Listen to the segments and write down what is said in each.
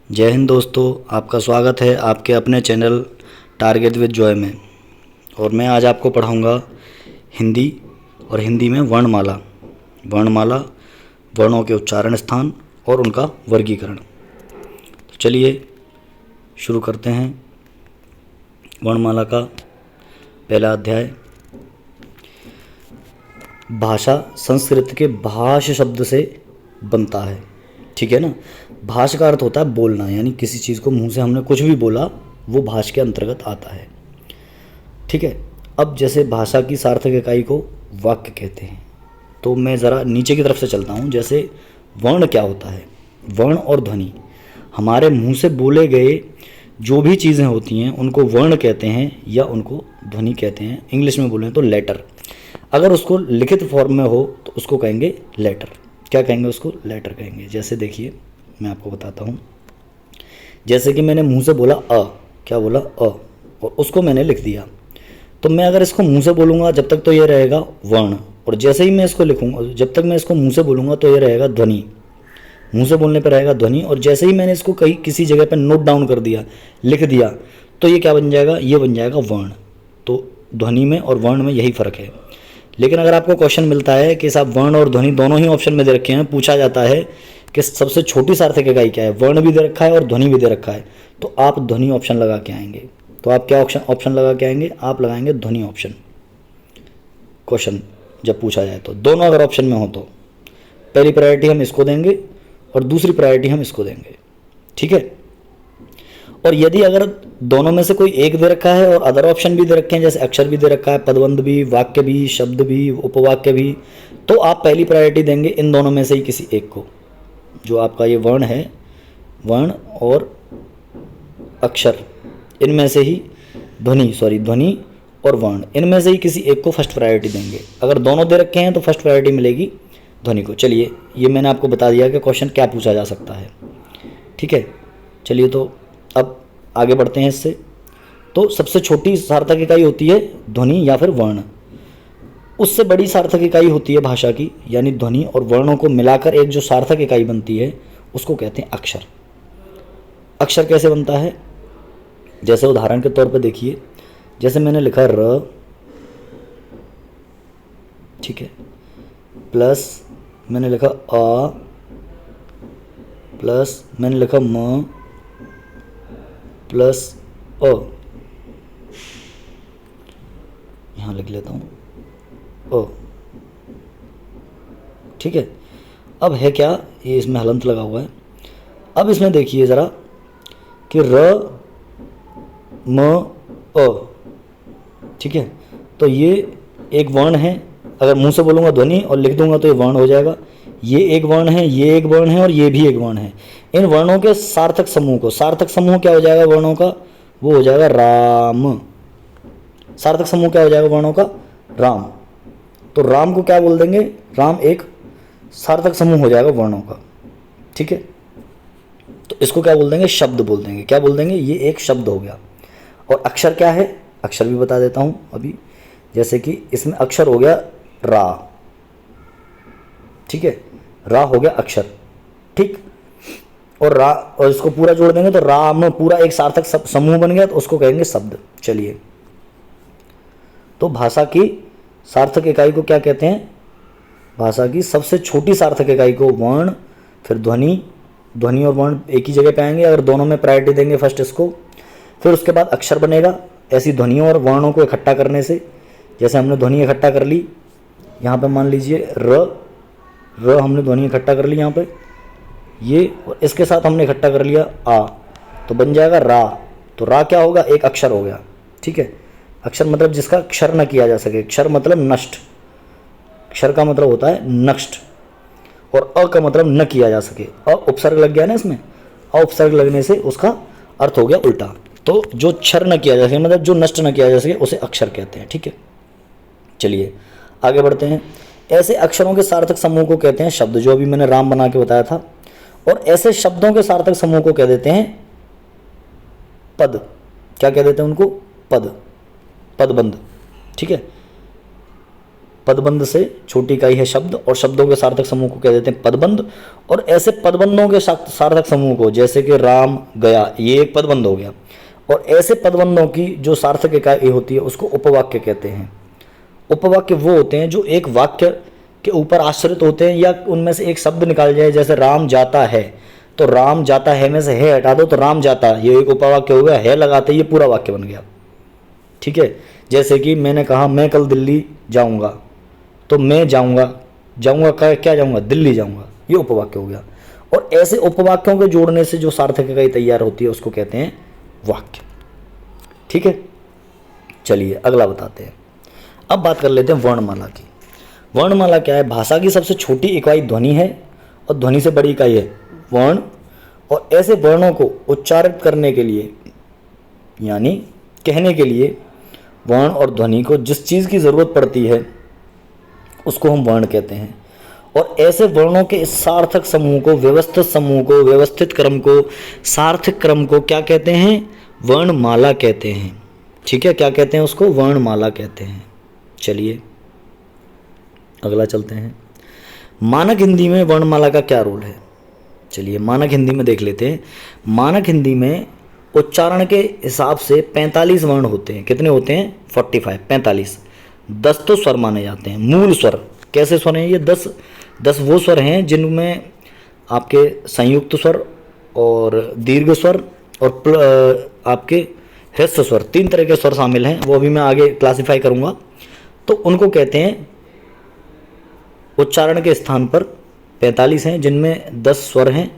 जय हिंद दोस्तों, आपका स्वागत है आपके अपने चैनल टारगेट विद जॉय में। और मैं आज आपको पढ़ाऊंगा हिंदी और हिंदी में वर्णमाला। वर्णों के उच्चारण स्थान और उनका वर्गीकरण। तो चलिए शुरू करते हैं। वर्णमाला का पहला अध्याय। भाषा संस्कृत के भाष शब्द से बनता है, ठीक है ना। भाष का अर्थ होता है बोलना, यानी किसी चीज़ को मुंह से हमने कुछ भी बोला वो भाष के अंतर्गत आता है, ठीक है। अब जैसे भाषा की सार्थक इकाई को वाक्य कहते हैं, तो मैं ज़रा नीचे की तरफ से चलता हूँ। जैसे वर्ण क्या होता है, वर्ण और ध्वनि हमारे मुंह से बोले गए जो भी चीज़ें होती हैं उनको वर्ण कहते हैं या उनको ध्वनि कहते हैं। इंग्लिश में बोलें तो लेटर। अगर उसको लिखित फॉर्म में हो तो उसको कहेंगे लेटर। क्या कहेंगे उसको? लेटर कहेंगे। जैसे देखिए मैं आपको बताता हूँ। जैसे कि मैंने मुंह से बोला अ, क्या बोला? अ, और उसको मैंने लिख दिया। तो मैं अगर इसको मुंह से बोलूँगा जब तक तो ये रहेगा वर्ण, और जैसे ही मैं इसको लिखूँगा, जब तक मैं इसको मुंह से बोलूँगा तो ये रहेगा ध्वनि। मुंह से बोलने पर रहेगा ध्वनि, और जैसे ही मैंने इसको कहीं किसी जगह पर नोट डाउन कर दिया, लिख दिया, तो ये क्या बन जाएगा? ये बन जाएगा वर्ण। तो ध्वनि में और वर्ण में यही फ़र्क है। लेकिन अगर आपको क्वेश्चन मिलता है कि साहब वर्ण और ध्वनि दोनों ही ऑप्शन में दे रखे हैं, पूछा जाता है कि सबसे छोटी सार्थक इकाई क्या है, वर्ण भी दे रखा है और ध्वनि भी दे रखा है, तो आप ध्वनि ऑप्शन लगा के आएंगे। तो आप क्या ऑप्शन लगा के आएंगे? आप लगाएंगे ध्वनि ऑप्शन। क्वेश्चन जब पूछा जाए तो दोनों अगर ऑप्शन में हो तो पहली प्रायोरिटी हम इसको देंगे और दूसरी प्रायोरिटी हम इसको देंगे, ठीक है। और यदि अगर दोनों में से कोई एक दे रखा है और अदर ऑप्शन भी दे रखे हैं, जैसे अक्षर भी दे रखा है, पदबंध भी, वाक्य भी, शब्द भी, उपवाक्य भी, तो आप पहली प्रायोरिटी देंगे इन दोनों में से ही किसी एक को। जो आपका ये वर्ण है, वर्ण और अक्षर, इनमें से ही ध्वनि और वर्ण, इनमें से ही किसी एक को फर्स्ट प्रायोरिटी देंगे। अगर दोनों दे रखे हैं तो फर्स्ट प्रायोरिटी मिलेगी ध्वनि को। चलिए ये मैंने आपको बता दिया कि क्वेश्चन क्या पूछा जा सकता है, ठीक है। चलिए तो अब आगे बढ़ते हैं इससे। तो सबसे छोटी सार्थक इकाई होती है ध्वनि या फिर वर्ण। उससे बड़ी सार्थक इकाई होती है भाषा की, यानी ध्वनि और वर्णों को मिलाकर एक जो सार्थक इकाई बनती है उसको कहते हैं अक्षर। अक्षर कैसे बनता है? जैसे उदाहरण के तौर पर देखिए, जैसे मैंने लिखा र, ठीक है, प्लस मैंने लिखा आ, प्लस मैंने लिखा म, प्लस अ, यहाँ लिख लेता हूँ अ, ठीक है। अब है क्या, ये इसमें हलंत लगा हुआ है। अब इसमें देखिए ज़रा कि र म अ, ठीक है। तो ये एक वर्ण है। अगर मुंह से बोलूँगा ध्वनि और लिख दूंगा तो ये वर्ण हो जाएगा। ये एक वर्ण है, ये एक वर्ण है और ये भी एक वर्ण है। इन वर्णों के सार्थक समूह को, सार्थक समूह क्या हो जाएगा वर्णों का? वो हो जाएगा राम। सार्थक समूह क्या हो जाएगा वर्णों का? राम। तो राम को क्या बोल देंगे? राम एक सार्थक समूह हो जाएगा वर्णों का, ठीक है। तो इसको क्या बोल देंगे? शब्द बोल देंगे। क्या बोल देंगे? ये एक शब्द हो गया। और अक्षर क्या है? अक्षर भी बता देता हूँ अभी। जैसे कि इसमें अक्षर हो गया रा, ठीक है, रा हो गया अक्षर, ठीक। और रा और इसको पूरा जोड़ देंगे तो राम पूरा एक सार्थक समूह बन गया, तो उसको कहेंगे शब्द। चलिए, तो भाषा की सार्थक इकाई को क्या कहते हैं? भाषा की सबसे छोटी सार्थक इकाई को वर्ण, फिर ध्वनि और वर्ण एक ही जगह पे आएंगे। अगर दोनों में प्रायोरिटी देंगे फर्स्ट इसको, फिर उसके बाद अक्षर बनेगा। ऐसी ध्वनियों और वर्णों को इकट्ठा करने से, जैसे हमने ध्वनि इकट्ठा कर ली यहाँ पे, मान लीजिए र हमने ध्वनि इकट्ठा कर ली यहाँ पे, ये और इसके साथ हमने इकट्ठा कर लिया आ, तो बन जाएगा रा। तो रा क्या होगा? एक अक्षर हो गया, ठीक है। अक्षर मतलब जिसका क्षर न किया जा सके। क्षर मतलब नष्ट। क्षर का मतलब होता है नष्ट, और अ का मतलब न किया जा सके। अ उपसर्ग लग गया ना इसमें, अ उपसर्ग लगने से उसका अर्थ हो गया उल्टा। तो जो क्षर न किया जा सके मतलब जो नष्ट न किया जा सके उसे अक्षर कहते हैं, ठीक है। चलिए आगे बढ़ते हैं। ऐसे अक्षरों के सार्थक समूह को कहते हैं शब्द, जो अभी मैंने राम बना के बताया था। और ऐसे शब्दों के सार्थक समूह को कह देते हैं पद। क्या कह देते हैं उनको? पद, पदबंध, ठीक है। पदबंध से छोटी इकाई है शब्द, और शब्दों के सार्थक समूह को कह देते हैं पदबंध। और ऐसे पदबंधों के सार्थक समूह को, जैसे कि राम गया, ये एक पदबंध हो गया। और ऐसे पदबंधों की जो सार्थक इकाई होती है उसको उपवाक्य कहते हैं। उपवाक्य वो होते हैं जो एक वाक्य के ऊपर आश्रित होते हैं, या उनमें से एक शब्द निकाल जाए। जैसे राम जाता है, तो राम जाता है में से है हटा दो तो राम जाता, ये एक उपवाक्य हो गया। है लगाते ये पूरा वाक्य बन गया। ठीक है, जैसे कि मैंने कहा मैं कल दिल्ली जाऊंगा, तो मैं जाऊंगा, जाऊंगा क्या जाऊंगा, दिल्ली जाऊंगा, ये उपवाक्य हो गया। और ऐसे उपवाक्यों के जोड़ने से जो सार्थक इकाई तैयार होती है उसको कहते हैं वाक्य। ठीक है, चलिए अगला बताते हैं। अब बात कर लेते हैं वर्णमाला की। वर्णमाला क्या है? भाषा की सबसे छोटी इकाई ध्वनि है, और ध्वनि से बड़ी इकाई है वर्ण। और ऐसे वर्णों को उच्चारित करने के लिए, यानी कहने के लिए, वर्ण और ध्वनि को जिस चीज़ की ज़रूरत पड़ती है उसको हम वर्ण कहते हैं। और ऐसे वर्णों के इस सार्थक समूह को, व्यवस्थित समूह को, व्यवस्थित क्रम को, सार्थक क्रम को क्या कहते हैं? वर्णमाला कहते हैं। ठीक है, क्या कहते हैं उसको? वर्णमाला कहते हैं। चलिए अगला चलते हैं। मानक हिंदी में वर्णमाला का क्या रोल है? चलिए मानक हिंदी में देख लेते हैं। मानक हिंदी में उच्चारण के हिसाब से 45 वर्ण होते हैं। कितने होते हैं? 45। 10 तो स्वर माने जाते हैं, मूल स्वर। कैसे स्वर हैं ये? 10 वो स्वर हैं जिनमें आपके संयुक्त स्वर और दीर्घ स्वर और आपके ह्रस्व स्वर, 3 तरह के स्वर शामिल हैं। वो अभी मैं आगे क्लासिफाई करूँगा। तो उनको कहते हैं, उच्चारण के स्थान पर 45 हैं, जिनमें 10 स्वर हैं,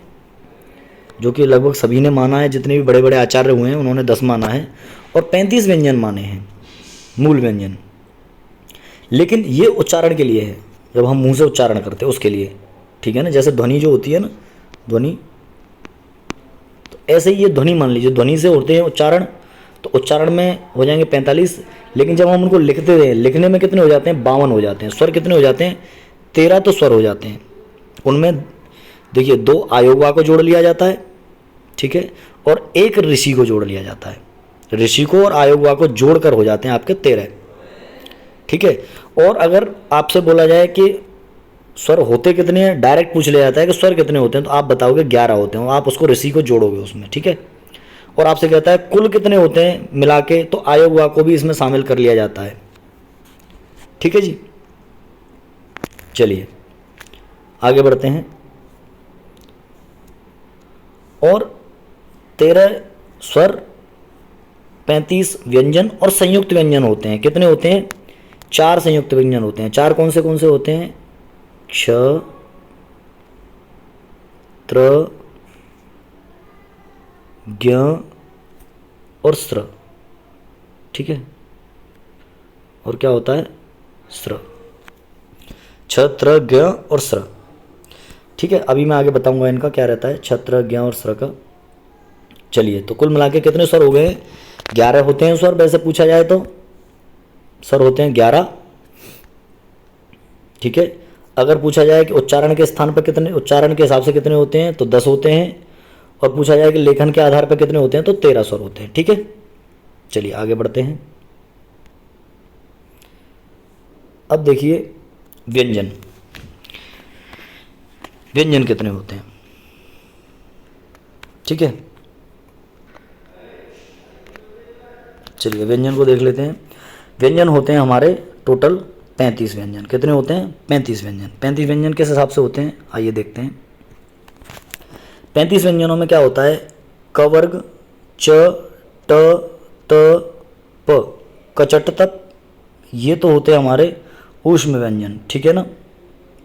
जो कि लगभग सभी ने माना है। जितने भी बड़े बड़े आचार्य हुए हैं उन्होंने 10 माना है। और 35 व्यंजन माने हैं, मूल व्यंजन। लेकिन ये उच्चारण के लिए है, जब हम मुंह से उच्चारण करते हैं उसके लिए। ठीक है ना, जैसे ध्वनि जो होती है ना, ध्वनि, तो ऐसे ही ये ध्वनि मान लीजिए। ध्वनि से होते हैं उच्चारण, तो उच्चारण में हो जाएंगे 45। लेकिन जब हम उनको लिखते हैं, लिखने में कितने हो जाते हैं? 52 हो जाते हैं। स्वर कितने हो जाते हैं? 13 तो स्वर हो जाते हैं। उनमें देखिए 2 आयोगवा को जोड़ लिया जाता है, ठीक है, और 1 ऋषि को जोड़ लिया जाता है। ऋषि को और आयोगवा को जोड़कर हो जाते हैं आपके 13। ठीक है, और अगर आपसे बोला जाए कि स्वर होते कितने हैं, डायरेक्ट पूछ लिया जाता है कि स्वर कितने होते हैं, तो आप बताओगे 11 होते हैं, और आप उसको ऋषि को जोड़ोगे उसमें। ठीक है, और आपसे कहता है कुल कितने होते हैं मिला के, तो आयोगवा को भी इसमें शामिल कर लिया जाता है। ठीक है जी, चलिए आगे बढ़ते हैं। और 13 स्वर, 35 व्यंजन और संयुक्त व्यंजन होते हैं। कितने होते हैं? 4 संयुक्त व्यंजन होते हैं। 4 कौन से होते हैं? क्ष, त्र, ज्ञ और स्र। ठीक है, और क्या होता है? स्र। छत्र, ज्ञ और स्र। ठीक है, अभी मैं आगे बताऊंगा इनका क्या रहता है, छत्र, ज्ञ और स्र का। चलिए, तो कुल मिला के कितने स्वर हो गए? 11 होते हैं स्वर। वैसे पूछा जाए तो स्वर होते हैं 11। ठीक है, अगर पूछा जाए कि उच्चारण के स्थान पर कितने, उच्चारण के हिसाब से कितने होते हैं, तो 10 होते हैं। और पूछा जाए कि लेखन के आधार पर कितने होते हैं, तो 13 स्वर होते हैं। ठीक है, चलिए आगे बढ़ते हैं। अब देखिए व्यंजन। व्यंजन कितने होते हैं? ठीक है, चलिए व्यंजन को देख लेते हैं। व्यंजन होते हैं हमारे टोटल 35 व्यंजन। कितने होते हैं? 35 व्यंजन। 35 व्यंजन किस हिसाब से होते हैं, आइए देखते हैं। 35 व्यंजनों में क्या होता है? क वर्ग, च, ट, त, प, कचट तक, ये तो होते हैं हमारे ऊष्म व्यंजन। ठीक है ना,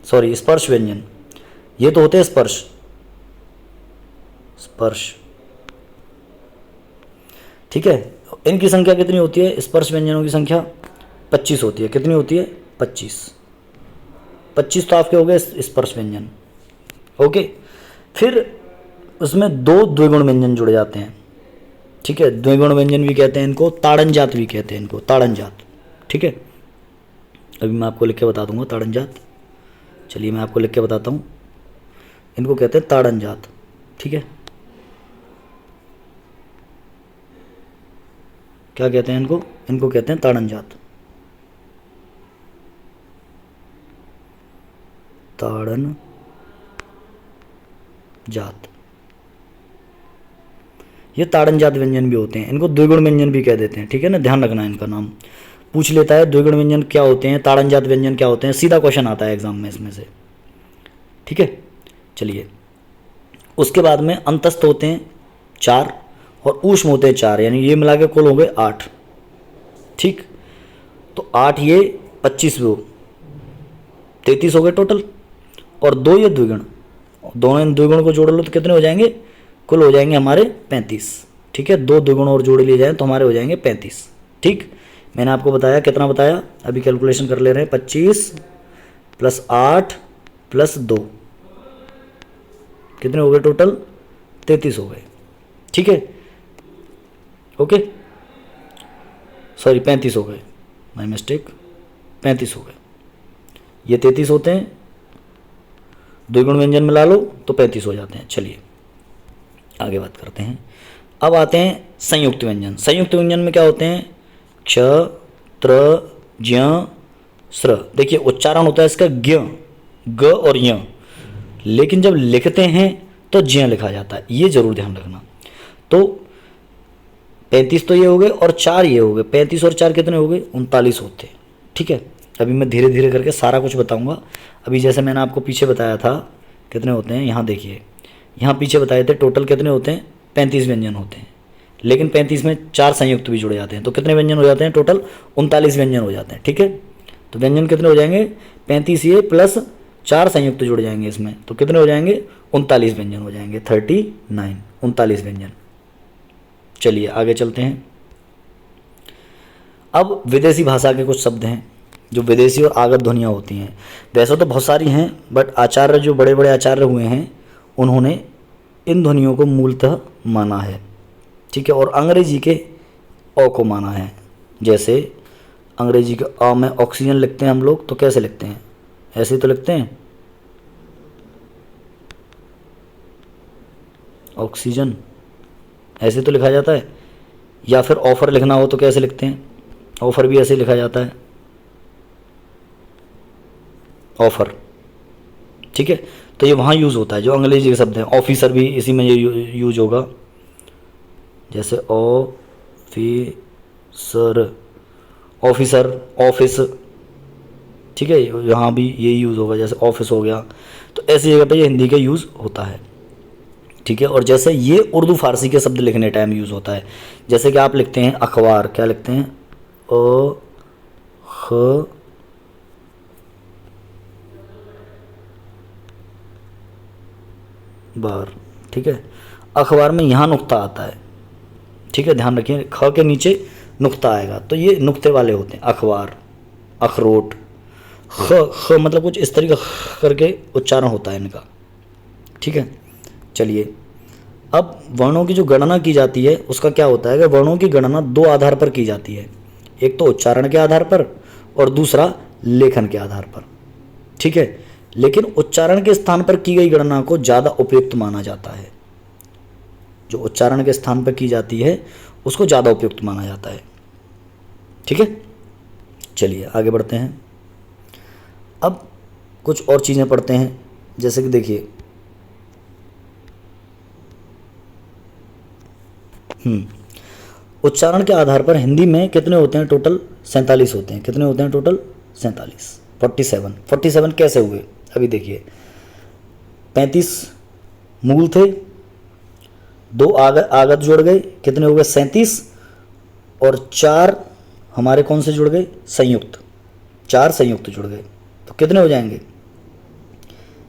सॉरी स्पर्श व्यंजन, ये तो होते हैं स्पर्श। ठीक है, इनकी संख्या कितनी होती है? स्पर्श व्यंजनों की संख्या 25 होती है। कितनी होती है? 25 तो आपके हो गए स्पर्श व्यंजन। ओके, फिर उसमें 2 द्विगुण व्यंजन जुड़ जाते हैं। ठीक है, द्विगुण व्यंजन भी कहते हैं इनको, ताड़न जात भी कहते हैं इनको, ताड़न जात। ठीक है, अभी मैं आपको लिख के बता दूंगा ताड़न जात। चलिए मैं आपको लिख के बताता हूँ, इनको कहते हैं ताड़न जात। ठीक है, क्या कहते हैं इनको? इनको कहते हैं ताड़न जात। ताड़न जात, ये ताड़न जात व्यंजन भी होते हैं, इनको द्विगुण व्यंजन भी कह देते हैं। ठीक है ना, ध्यान रखना इनका नाम पूछ लेता है, द्विगुण व्यंजन क्या होते हैं, ताड़न जात व्यंजन क्या होते हैं, सीधा क्वेश्चन आता है एग्जाम में इसमें से। ठीक है, चलिए उसके बाद में अंतस्थ होते हैं 4 और ऊष्म होते हैं 4, यानी ये मिला के कुल हो गए 8। ठीक, तो 8 ये 25 वो 33 हो गए टोटल, और 2 ये द्विगुण, दोनों द्विगुण को जोड़ लो तो कितने हो जाएंगे, कुल हो जाएंगे हमारे 35। ठीक है, 2 द्विगुण और जोड़ लिए जाए तो हमारे हो जाएंगे 35। ठीक, मैंने आपको बताया, कितना बताया, अभी कैलकुलेशन कर ले रहे हैं, 25 + 8 + 2 कितने हो गए टोटल, 33 हो गए। ठीक है, ओके, सॉरी 35 हो गए, माय मिस्टेक, 35 हो गए। ये 33 होते हैं, द्विगुण व्यंजन मिला लो तो 35 हो जाते हैं। चलिए आगे बात करते हैं। अब आते हैं संयुक्त व्यंजन। संयुक्त व्यंजन में क्या होते हैं, क्ष, त्र, ज्ञ, स्र। देखिए उच्चारण होता है इसका ज्ञ, ग और य, लेकिन जब लिखते हैं तो ज्ञ लिखा जाता है, ये जरूर ध्यान रखना। तो 35 तो ये हो गए और 4 ये हो गए, 35 और 4 कितने हो गए, 39 होते। ठीक है, अभी मैं धीरे धीरे करके सारा कुछ बताऊंगा। अभी जैसे मैंने आपको पीछे बताया था कितने होते हैं, यहाँ देखिए, यहाँ पीछे बताए थे टोटल कितने होते हैं, 35 व्यंजन होते हैं, लेकिन 35 में 4 संयुक्त भी जुड़े जाते हैं, तो कितने व्यंजन हो जाते हैं टोटल, 39 व्यंजन हो जाते हैं। ठीक है, तो व्यंजन कितने हो जाएंगे, 35 ये प्लस 4 संयुक्त जुड़ जाएंगे इसमें, तो कितने हो जाएंगे, 39 व्यंजन हो जाएंगे, 39, 39 व्यंजन। चलिए आगे चलते हैं। अब विदेशी भाषा के कुछ शब्द हैं जो विदेशी और आगत ध्वनियाँ होती हैं। वैसे तो बहुत सारी हैं, बट आचार्य जो बड़े बड़े आचार्य हुए हैं उन्होंने इन ध्वनियों को मूलतः माना है। ठीक है, और अंग्रेजी के अ को माना है। जैसे अंग्रेजी के अ में ऑक्सीजन लिखते हैं हम लोग, तो कैसे लिखते हैं, ऐसे ही तो लिखते हैं, ऑक्सीजन, ऐसे तो लिखा जाता है। या फिर ऑफर लिखना हो तो कैसे लिखते हैं, ऑफर भी ऐसे ही लिखा जाता है, ऑफर। ठीक है, तो ये वहाँ यूज़ होता है जो अंग्रेजी के शब्द हैं। ऑफिसर भी इसी में ये यूज होगा, जैसे ऑफिसर, ऑफिसर, ऑफिस। ठीक है, यहाँ भी ये यूज़ होगा, जैसे ऑफिस हो गया, तो ऐसी जगह पे ये हिंदी का यूज़ होता है। ठीक है, और जैसे ये उर्दू फारसी के शब्द लिखने टाइम यूज़ होता है। जैसे कि आप लिखते हैं अखबार, क्या लिखते हैं, अ ख बार। ठीक है, अखबार में यहाँ नुक्ता आता है। ठीक है, ध्यान रखिए, ख के नीचे नुक्ता आएगा, तो ये नुक्ते वाले होते हैं। अखबार, अखरोट, ख मतलब कुछ इस तरीके करके उच्चारण होता है इनका। ठीक है, चलिए अब वर्णों की जो गणना की जाती है उसका क्या होता है कि वर्णों की गणना 2 आधार पर की जाती है, एक तो उच्चारण के आधार पर और दूसरा लेखन के आधार पर। ठीक है, लेकिन उच्चारण के स्थान पर की गई गणना को ज़्यादा उपयुक्त माना जाता है। जो उच्चारण के स्थान पर की जाती है उसको ज़्यादा उपयुक्त माना जाता है। ठीक है, चलिए आगे बढ़ते हैं। अब कुछ और चीज़ें पढ़ते हैं, जैसे कि देखिए उच्चारण के आधार पर हिंदी में कितने होते हैं टोटल, 47 होते हैं। कितने होते हैं टोटल, 47, 47 कैसे हुए, अभी देखिए 35 मूल थे, 2 आगत जुड़ गए, कितने हो गए 37, और 4 हमारे कौन से जुड़ गए, संयुक्त, 4 संयुक्त जुड़ गए, तो कितने हो जाएंगे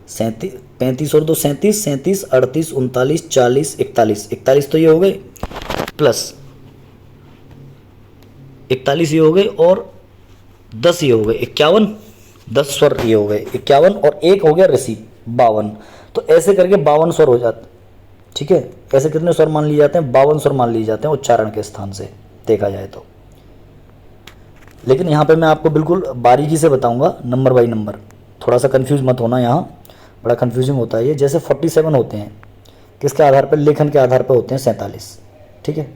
35 और 2 37, 37, 38, 39, 40, 41, 41 तो ये हो गए, प्लस 41 ये हो गए, और 10 ये हो गए, 51, 10 स्वर ये हो गए 51, और 1 हो गया ऋषि 52, तो ऐसे करके 52 स्वर हो जाते। ठीक है, ऐसे कितने स्वर मान लिए जाते हैं, 52 स्वर मान लिए जाते हैं उच्चारण के स्थान से देखा जाए तो। लेकिन यहाँ पे मैं आपको बिल्कुल बारीकी से बताऊंगा नंबर बाई नंबर, थोड़ा सा कंफ्यूज मत होना, यहाँ बड़ा कंफ्यूजिंग होता है ये। जैसे 47 होते हैं किसके आधार पर, लेखन के आधार पर होते हैं 47। ठीक है,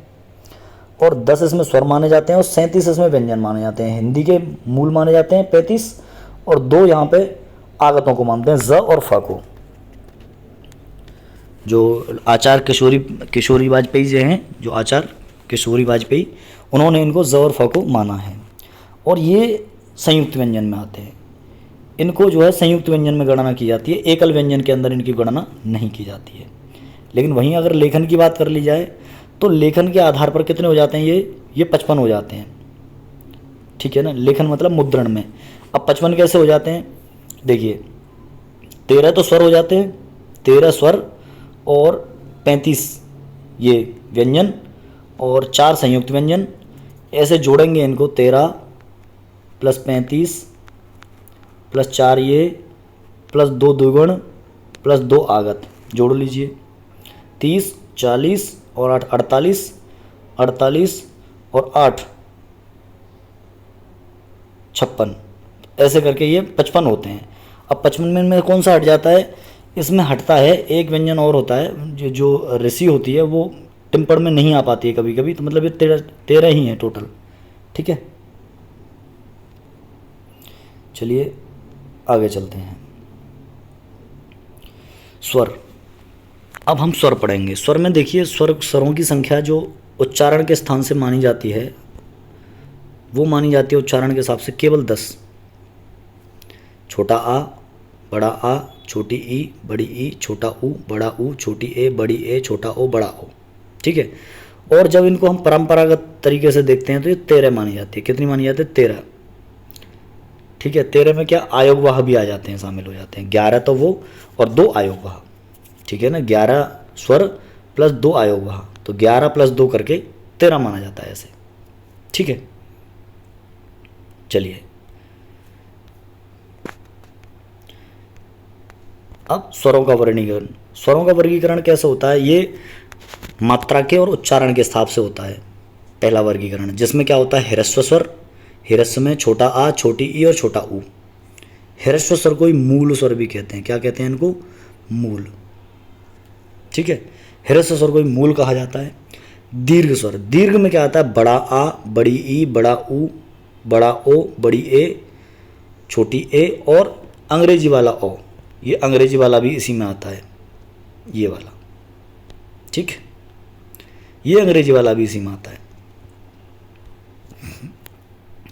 और 10 इसमें स्वर माने जाते हैं और 37 इसमें व्यंजन माने जाते हैं। हिंदी के मूल माने जाते हैं 35, और 2 यहाँ पे आगतों को मानते हैं, ज और फ को। जो आचार्य किशोरी वाजपेयी जो हैं, जो आचार्य किशोरी वाजपेयी, उन्होंने इनको ज और फ को माना है। और ये संयुक्त व्यंजन में आते हैं, इनको जो है संयुक्त व्यंजन में गणना की जाती है, एकल व्यंजन के अंदर इनकी गणना नहीं की जाती है। लेकिन वहीं अगर लेखन की बात कर ली जाए तो लेखन के आधार पर कितने हो जाते हैं, ये 55 हो जाते हैं, ठीक है ना। लेखन मतलब मुद्रण में। अब 55 कैसे हो जाते हैं, देखिए 13 तो स्वर हो जाते हैं, 13 स्वर और 35 ये व्यंजन और 4 संयुक्त व्यंजन। ऐसे जोड़ेंगे इनको, 13 + 35 + 4 ये + 2 द्विगुण + 2 आगत, जोड़ लीजिए। 30, 40 और 8 48, 48 और 8 56, ऐसे करके ये 55 होते हैं। अब 55 में कौन सा हट जाता है, इसमें हटता है एक व्यंजन और होता है, जो ऋषि होती है वो टिप्पण में नहीं आ पाती है कभी कभी, तो मतलब ये 13 ही है टोटल, ठीक है। चलिए आगे चलते हैं। स्वर, अब हम स्वर पढ़ेंगे। स्वर में देखिए, स्वरों की संख्या जो उच्चारण के स्थान से मानी जाती है वो मानी जाती है उच्चारण के हिसाब से केवल 10। छोटा आ, बड़ा आ, छोटी ई, बड़ी ई, छोटा ऊ, बड़ा ऊ, छोटी ए, बड़ी ए, छोटा ओ, बड़ा ओ, ठीक है। और जब इनको हम परंपरागत तरीके से देखते हैं तो ये 13 मानी जाती है। कितनी मानी जाती है, 13, ठीक है। 13 में क्या आयोगवाह भी आ जाते हैं, शामिल हो जाते हैं। 11 तो वो और 2 आयोगवाह, ठीक है ना। 11 स्वर + 2 आयोगवाह, तो 11 + 2 करके 13 माना जाता है ऐसे, ठीक है। चलिए अब स्वरों का वर्गीकरण। स्वरों का वर्गीकरण कैसे होता है, ये मात्रा के और उच्चारण के हिसाब से होता है। पहला वर्गीकरण जिसमें क्या होता है, ह्रस्व स्वर, ह्रस्व में छोटा आ, छोटी ई और छोटा ऊ। ह्रस्व स्वर को ही मूल स्वर भी कहते हैं। क्या कहते हैं इनको, मूल, ठीक है। ह्रस्व स्वर को ही मूल कहा जाता है। दीर्घ स्वर, दीर्घ में क्या आता है, बड़ा आ, बड़ी ई, बड़ा ऊ, बड़ा ओ, बड़ी ए, छोटी ए और अंग्रेजी वाला ओ। ये अंग्रेजी वाला भी इसी में आता है, ये वाला, ठीक, ये अंग्रेजी वाला भी इसी में आता है।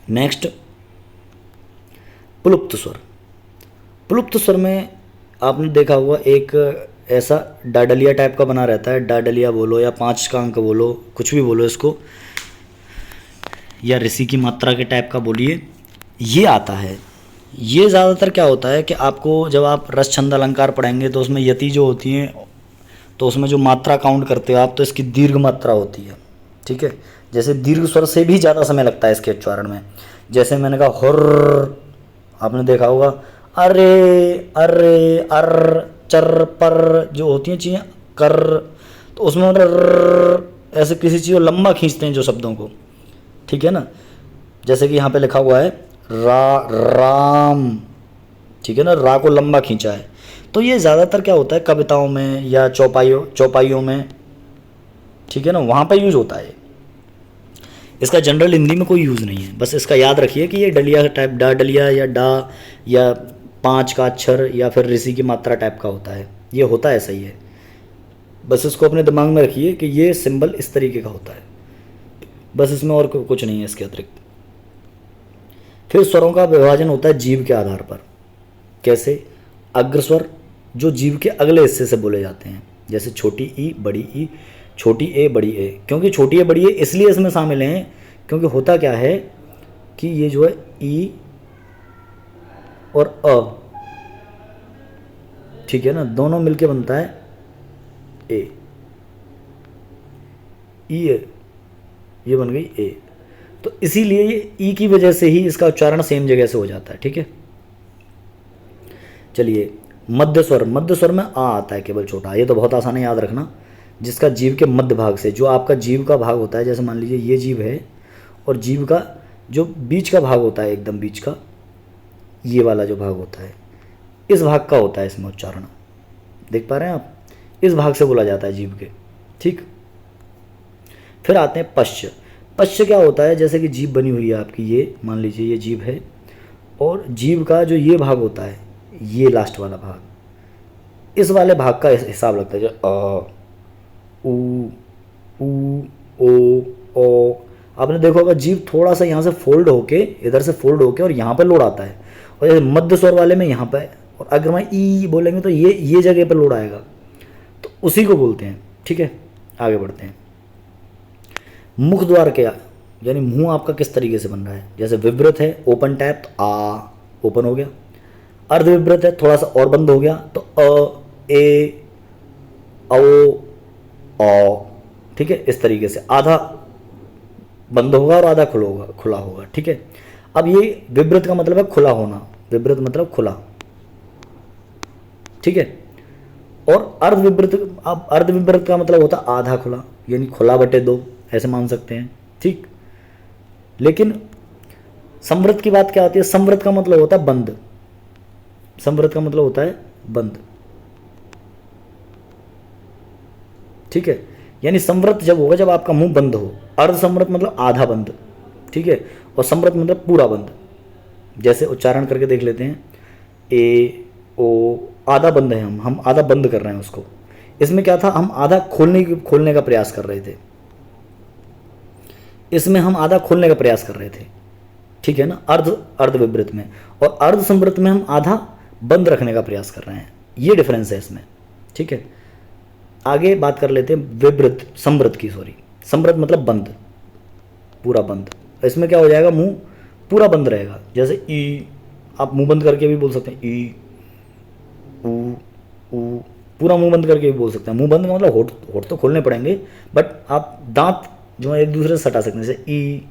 नेक्स्ट प्लुप्त स्वर। प्लुप्त स्वर में आपने देखा होगा एक ऐसा डाडलिया टाइप का बना रहता है, डाडलिया बोलो या 5 का अंक बोलो, कुछ भी बोलो इसको, या ऋषि की मात्रा के टाइप का बोलिए, ये आता है। ये ज़्यादातर क्या होता है कि आपको जब आप रस छंद अलंकार पढ़ेंगे तो उसमें यति जो होती हैं, तो उसमें जो मात्रा काउंट करते हो आप, तो इसकी दीर्घ मात्रा होती है, ठीक है। जैसे दीर्घ स्वर से भी ज़्यादा समय लगता है इसके उच्चारण में। जैसे मैंने कहा हुर्र, आपने देखा होगा, अरे अरे अर चर पर जो होती हैं चीज़ें, कर, तो उसमें ऐसे किसी चीज़ को लंबा खींचते हैं जो शब्दों को, ठीक है ना। जैसे कि यहाँ पे लिखा हुआ है राम, ठीक है ना, रा को लंबा खींचा है। तो ये ज़्यादातर क्या होता है कविताओं में या चौपाइयों में, ठीक है ना, वहाँ पर यूज़ होता है। इसका जनरल हिंदी में कोई यूज़ नहीं है। बस इसका याद रखिए कि ये डलिया टाइप, डा डलिया या डा या 5 का अक्षर या फिर ऋषि की मात्रा टाइप का होता है। ये होता है, सही है। बस इसको अपने दिमाग में रखिए कि ये सिंबल इस तरीके का होता है, बस इसमें और कुछ नहीं है इसके अतिरिक्त। फिर स्वरों का विभाजन होता है जीव के आधार पर। कैसे, अग्रस्वर जो जीव के अगले हिस्से से बोले जाते हैं, जैसे छोटी ई, बड़ी ई, छोटी ए, बड़ी ए। क्योंकि छोटी ए, बड़ी ए इसलिए इसमें शामिल हैं क्योंकि होता क्या है कि ये जो है ई और अ, ठीक है ना, दोनों मिलके बनता है ए, ई ए, ये बन गई ए। तो इसीलिए ये ई की वजह से ही इसका उच्चारण सेम जगह से हो जाता है, ठीक है। चलिए मध्य स्वर, मध्य स्वर में आ आता है केवल छोटा। ये तो बहुत आसान है याद रखना, जिसका जीव के मध्य भाग से, जो आपका जीव का भाग होता है, जैसे मान लीजिए ये जीव है और जीव का जो बीच का भाग होता है, एकदम बीच का, ये वाला जो भाग होता है, इस भाग का होता है इसमें उच्चारण। देख पा रहे हैं आप, इस भाग से बोला जाता है जीव के, ठीक। फिर आते हैं पश्च। पश्च क्या होता है, जैसे कि जीभ बनी हुई है आपकी, ये मान लीजिए ये जीभ है और जीभ का जो ये भाग होता है, ये लास्ट वाला भाग, इस वाले भाग का हिसाब लगता है, जो अ, उ, ऊ, ओ, ओ। आपने देखा होगा जीभ थोड़ा सा यहाँ से फोल्ड होके, इधर से फोल्ड होके और यहाँ पे लोड आता है, और जैसे मध्य स्वर वाले में यहाँ पे, और अगर मैं ई बोलेंगे तो ये जगह पे लोड आएगा, तो उसी को बोलते हैं। ठीक है, आगे बढ़ते हैं। मुख द्वार क्या, यानी मुंह आपका किस तरीके से बन रहा है। जैसे विवृत है, ओपन टैप, तो आ ओपन हो गया। अर्ध विवृत है, थोड़ा सा और बंद हो गया, तो अ, ए, औ, औ। ठीक है, इस तरीके से आधा बंद होगा और आधा खुला होगा। ठीक है, अब ये विवृत का मतलब है खुला होना, विवृत मतलब खुला। ठीक है, और अर्धविवृत, अब अर्धविवृत का मतलब होता है आधा खुला, यानी खुला बटे दो, ऐसे मान सकते हैं। ठीक, लेकिन संवृत की बात क्या आती है, संवृत का मतलब होता है बंद, संवृत का मतलब होता है बंद। ठीक है, यानी संवृत जब होगा जब आपका मुंह बंद हो, अर्ध संवृत मतलब आधा बंद। ठीक है, और संवृत मतलब पूरा बंद। जैसे उच्चारण करके देख लेते हैं, ए, ओ, आधा बंद है, हम आधा बंद कर रहे हैं उसको। इसमें क्या था, हम आधा खोलने का प्रयास कर रहे थे, इसमें हम आधा खोलने का प्रयास कर रहे थे। ठीक है ना, अर्ध विवृत में, और अर्ध संवृत में हम आधा बंद रखने का प्रयास कर रहे हैं, ये डिफरेंस है इसमें। ठीक है, आगे बात कर लेते हैं विवृत, संवृत की, सॉरी, संवृत मतलब बंद, पूरा बंद। इसमें क्या हो जाएगा, मुंह पूरा बंद रहेगा। जैसे ई, आप मुंह बंद करके भी बोल सकते हैं, ई, ऊ, ऊ, पूरा मुंह बंद करके भी बोल सकते हैं। मुंह बंद का मतलब होठ तो खोलने पड़ेंगे, बट आप दांत जो है एक दूसरे से सटा सकते हैं। जैसे ई,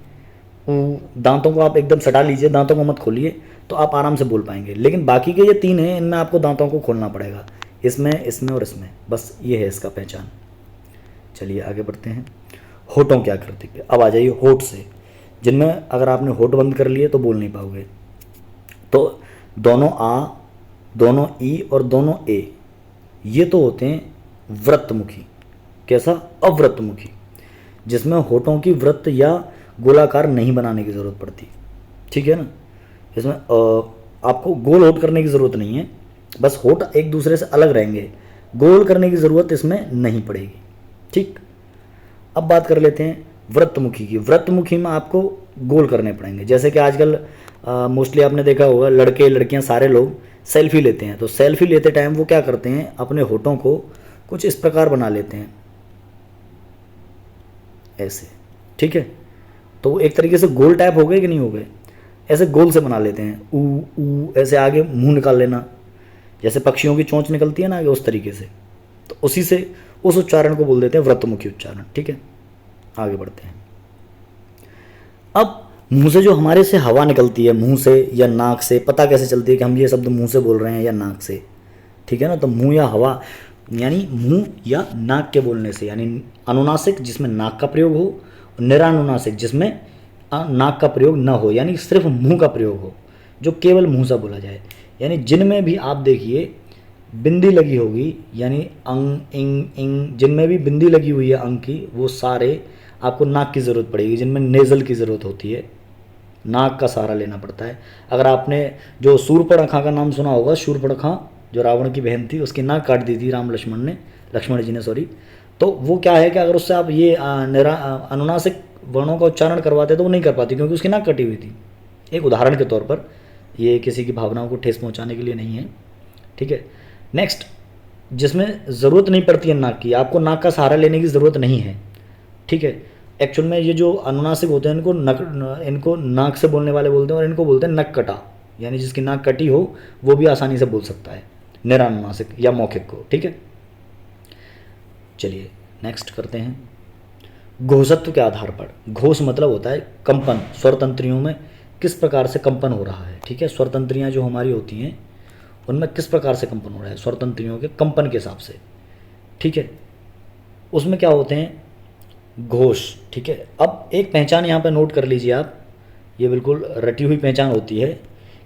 ऊ, दांतों को आप एकदम सटा लीजिए, दांतों को मत खोलिए, तो आप आराम से बोल पाएंगे। लेकिन बाकी के ये तीन हैं, इनमें आपको दांतों को खोलना पड़ेगा, इसमें, इसमें और इसमें। बस ये है इसका पहचान। चलिए आगे बढ़ते हैं। होठों की आकृति पे अब आ जाइए, होठ से, जिनमें अगर आपने होठ बंद कर लिए तो बोल नहीं पाओगे। तो दोनों आ, दोनों ई और दोनों ए, ये तो होते हैं वृत्तमुखी। कैसा, अवृत्तमुखी, जिसमें होठों की वृत्त या गोलाकार नहीं बनाने की ज़रूरत पड़ती। ठीक है ना, इसमें आपको गोल होठ करने की ज़रूरत नहीं है, बस होठ एक दूसरे से अलग रहेंगे, गोल करने की ज़रूरत इसमें नहीं पड़ेगी। ठीक, अब बात कर लेते हैं वृत्तमुखी की। वृत्तमुखी में आपको गोल करने पड़ेंगे। जैसे कि आजकल मोस्टली आपने देखा होगा, लड़के लड़कियां सारे लोग सेल्फी लेते हैं, तो सेल्फी लेते टाइम वो क्या करते हैं, अपने होठों को कुछ इस प्रकार बना लेते हैं, ऐसे। ठीक है, तो वो एक तरीके से गोल टाइप हो गए कि नहीं हो गए, ऐसे गोल से बना लेते हैं। ऊ, ऐसे आगे मुंह निकाल लेना, जैसे पक्षियों की चोंच निकलती है ना आगे, उस तरीके से। तो उसी से उस उच्चारण को बोल देते हैं वृत्तमुखी उच्चारण। ठीक है, आगे बढ़ते हैं। अब मुंह से जो हमारे से हवा निकलती है, मुंह से या नाक से, पता कैसे चलती है कि हम ये शब्द मुंह से बोल रहे हैं या नाक से। ठीक है ना, तो मुंह या हवा, यानी मुंह या नाक के बोलने से, यानी अनुनासिक जिसमें नाक का प्रयोग हो, निरानुनासिक जिसमें नाक का प्रयोग न हो, यानी सिर्फ मुंह का प्रयोग हो, जो केवल मुंह से बोला जाए। यानी जिनमें भी आप देखिए बिंदी लगी होगी, यानी अंग, इंग, इंग, जिनमें भी बिंदी लगी हुई है अंग की, वो सारे आपको नाक की ज़रूरत पड़ेगी। जिनमें नेज़ल की ज़रूरत होती है, नाक का सहारा लेना पड़ता है। अगर आपने जो शूर्पणखा का नाम सुना होगा, शूर्पणखा जो रावण की बहन थी, उसकी नाक काट दी थी लक्ष्मण जी ने, सॉरी। तो वो क्या है कि अगर उससे आप ये अनुनासिक वर्णों का उच्चारण करवाते तो वो नहीं कर पाती, क्योंकि उसकी नाक कटी हुई थी। एक उदाहरण के तौर पर, ये किसी की भावनाओं को ठेस पहुंचाने के लिए नहीं है। ठीक है, नेक्स्ट, जिसमें ज़रूरत नहीं पड़ती है नाक की, आपको नाक का सहारा लेने की ज़रूरत नहीं है। ठीक है, एक्चुअल में ये जो अनुनासिक होते हैं इनको नाक से बोलने वाले बोलते हैं, और इनको बोलते हैं नक कटा, यानी जिसकी नाक कटी हो वो भी आसानी से बोल सकता है निरानुनासिक या मौखिक को। ठीक है, चलिए नेक्स्ट करते हैं। घोषत्व के आधार पर, घोष मतलब होता है कंपन, स्वर तंत्रियों में किस प्रकार से कंपन हो रहा है। ठीक है, स्वर तंत्रियाँ जो हमारी होती हैं उनमें किस प्रकार से कंपन हो रहा है, स्वर तंत्रियों के कंपन के हिसाब से। ठीक है, उसमें क्या होते हैं, घोष। ठीक है, अब एक पहचान यहाँ पर नोट कर लीजिए आप, ये बिल्कुल रटी हुई पहचान होती है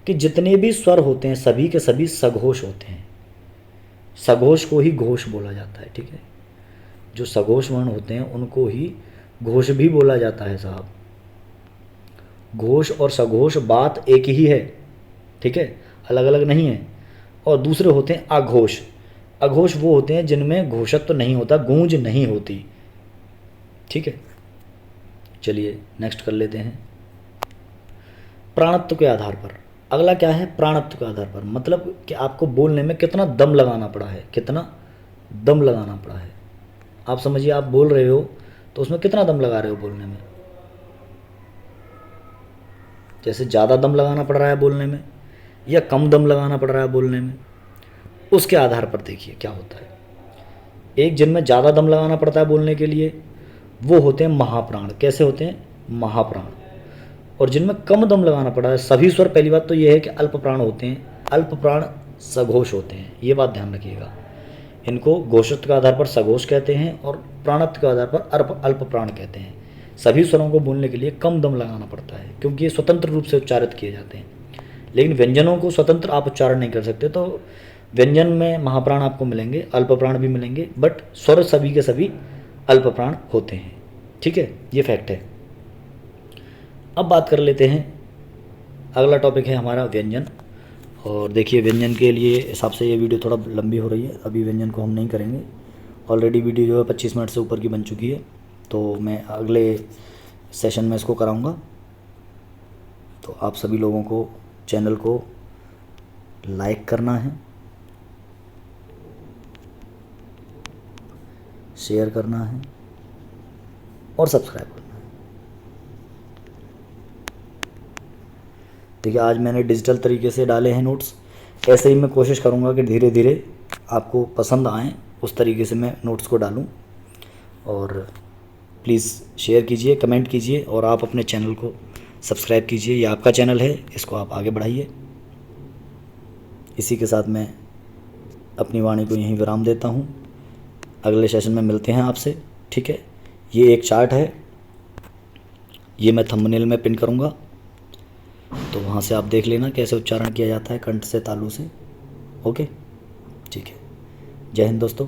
कि जितने भी स्वर होते हैं सभी के सभी सघोष होते हैं। सघोष को ही घोष बोला जाता है। ठीक है, जो सघोष वर्ण होते हैं उनको ही घोष भी बोला जाता है साहब। घोष और सघोष बात एक ही है। ठीक है, अलग अलग नहीं है। और दूसरे होते हैं अघोष। अघोष वो होते हैं जिनमें घोषत्व तो नहीं होता, गूंज नहीं होती। ठीक है, चलिए नेक्स्ट कर लेते हैं। प्राणत्व के आधार पर, अगला क्या है? प्राणत्व के आधार पर, मतलब कि आपको बोलने में कितना दम लगाना पड़ा है, कितना दम लगाना पड़ा है। आप समझिए, आप बोल रहे हो तो उसमें कितना दम लगा रहे हो बोलने में। जैसे ज़्यादा दम लगाना पड़ रहा है बोलने में या कम दम लगाना पड़ रहा है बोलने में, उसके आधार पर देखिए क्या होता है। एक जिनमें ज़्यादा दम लगाना पड़ता है बोलने के लिए वो होते हैं महाप्राण। कैसे होते हैं? महाप्राण। और जिनमें कम दम लगाना पड़ा है, सभी स्वर, पहली बात तो ये है कि अल्प प्राण होते हैं, अल्प प्राण सघोष होते हैं, ये बात ध्यान रखिएगा। इनको घोषत्व के आधार पर सघोष कहते हैं और प्राणत्व के आधार पर अल्प प्राण कहते हैं। सभी स्वरों को बोलने के लिए कम दम लगाना पड़ता है क्योंकि ये स्वतंत्र रूप से उच्चारित किए जाते हैं। लेकिन व्यंजनों को स्वतंत्र आप उच्चारण नहीं कर सकते, तो व्यंजन में महाप्राण आपको मिलेंगे, अल्प प्राण भी मिलेंगे, बट स्वर सभी के सभी अल्प प्राण होते हैं। ठीक है, ये फैक्ट है। अब बात कर लेते हैं, अगला टॉपिक है हमारा व्यंजन। और देखिए व्यंजन के लिए हिसाब से ये वीडियो थोड़ा लंबी हो रही है, अभी व्यंजन को हम नहीं करेंगे। ऑलरेडी वीडियो जो है 25 मिनट से ऊपर की बन चुकी है, तो मैं अगले सेशन में इसको कराऊंगा। तो आप सभी लोगों को चैनल को लाइक करना है, शेयर करना है और सब्सक्राइब करना है। देखिए आज मैंने डिजिटल तरीके से डाले हैं नोट्स, ऐसे ही मैं कोशिश करूँगा कि धीरे धीरे आपको पसंद आएँ, उस तरीके से मैं नोट्स को डालूँ। और प्लीज़ शेयर कीजिए, कमेंट कीजिए और आप अपने चैनल को सब्सक्राइब कीजिए। ये आपका चैनल है, इसको आप आगे बढ़ाइए। इसी के साथ मैं अपनी वाणी को यहीं विराम देता हूँ। अगले सेशन में मिलते हैं आपसे। ठीक है, ये एक चार्ट है, ये मैं थंबनेल में पिन करूँगा, तो वहाँ से आप देख लेना कैसे उच्चारण किया जाता है कंठ से तालु से। ओके, ठीक है। जय हिंद दोस्तों।